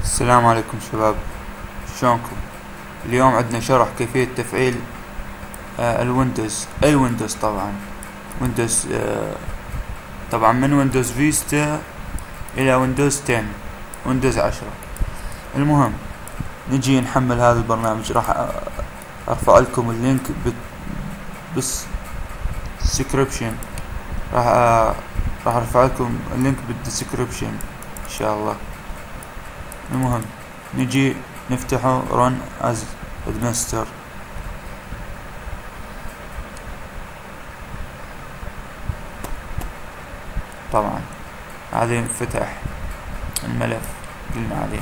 السلام عليكم شباب، شلونكم؟ اليوم عندنا شرح كيفية تفعيل الويندوز، أي ويندوز طبعا. ويندوز طبعا من ويندوز فيستا إلى ويندوز 10، ويندوز 10. المهم نجي نحمل هذا البرنامج. راح أرفع لكم اللينك بالديسكريبشن. راح أرفع لكم اللينك بالديسكريبشن إن شاء الله. المهم نجي نفتحه run as administrator. طبعا هذا فتح الملف قلنا عليه.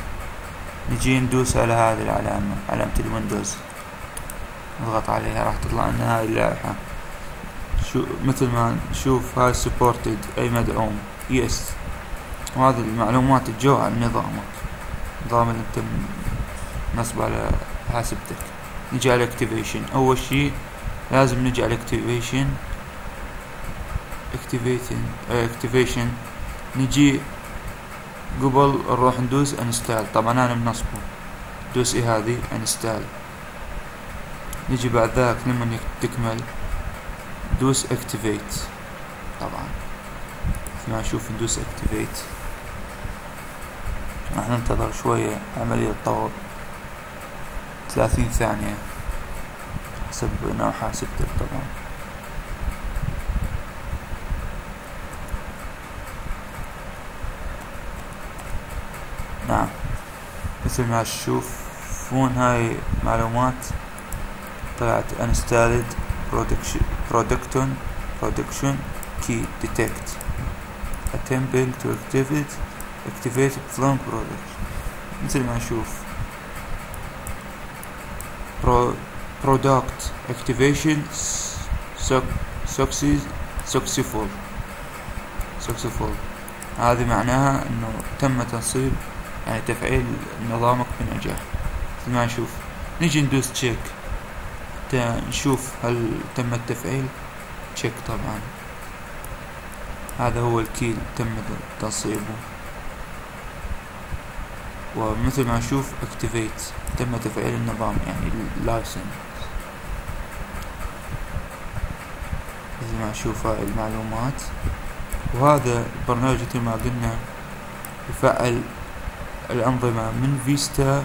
نجي ندوس على هذه العلامة، علامة الويندوز، نضغط عليها راح تطلع لنا هاي اللائحة. مثل ما نشوف هاي supported أي مدعوم yes، وهذه المعلومات تجو عن نظامك، النظام اللي انت نصب على حاسبتك. نجي على activation. اول شي لازم نجي على activation. نجي قبل نروح ندوس انستال. طبعا انا منصبه دوس هذه انستال. نجي بعد ذاك لما تكمل دوس activate. طبعا ما نشوف ندوس activate. راح ننتظر شوية عملية تطور 30 ثانية حسب نوع حاسبتك طبعا. نعم مثل ما تشوفون هاي معلومات طلعت installed production key detect attempting to activate Flunk product. مثل ما نشوف product activation successful. هذه معناها انه تم تنصيب، يعني تفعيل نظامك بنجاح. مثل ما نشوف نيجي ندوس تشيك نشوف هل تم التفعيل. تشيك طبعا هذا هو الكي تم تنصيبه. ومثل ما نشوف activate تم تفعيل النظام، يعني license. مثل ما نشوف هاي المعلومات. وهذا البرنامج مثل ما قلنا يفعل الأنظمة من فيستا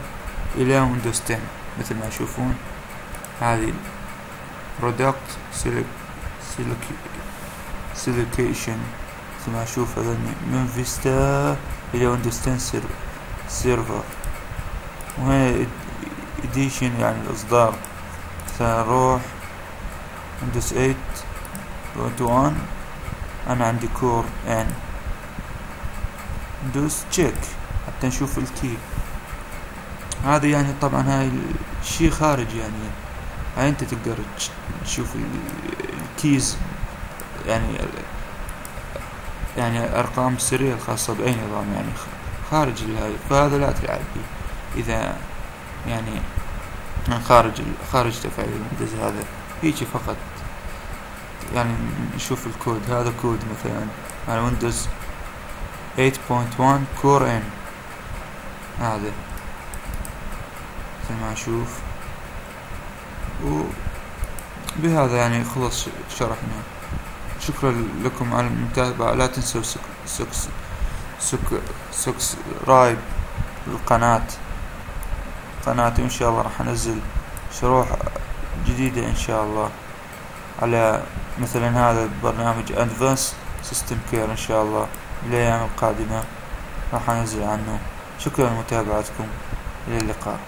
إلى ويندوز 10. مثل ما تشوفون هذه product selection. مثل ما نشوف هذا من فيستا إلى ويندوز 10 سيرفر. وهنا اديشن يعني الاصدار. سنروح ويندوز 8.1. انا عندي كور ان. ندوس تشيك حتى نشوف الكي. هذا يعني طبعا هاي الشي خارج، يعني هاي انت تقدر تشوف الكيز، يعني الارقام السرية الخاصة باي نظام، يعني خارج هاي. فهذا لا تلعب به اذا يعني من خارج تفعيل الويندوز. هذا هيك فقط، يعني نشوف الكود. هذا كود مثلا على ويندوز 8.1 كور ان. هذا مثل ما نشوف. وبهذا يعني خلص شرحنا. شكرا لكم على المتابعة. لا تنسوا سبسكرايب للقناة. وإن شاء الله راح أنزل شروح جديدة إن شاء الله على مثلا هذا البرنامج Advanced System Care. إن شاء الله بالأيام القادمة راح أنزل عنه. شكرا لمتابعتكم، إلى اللقاء.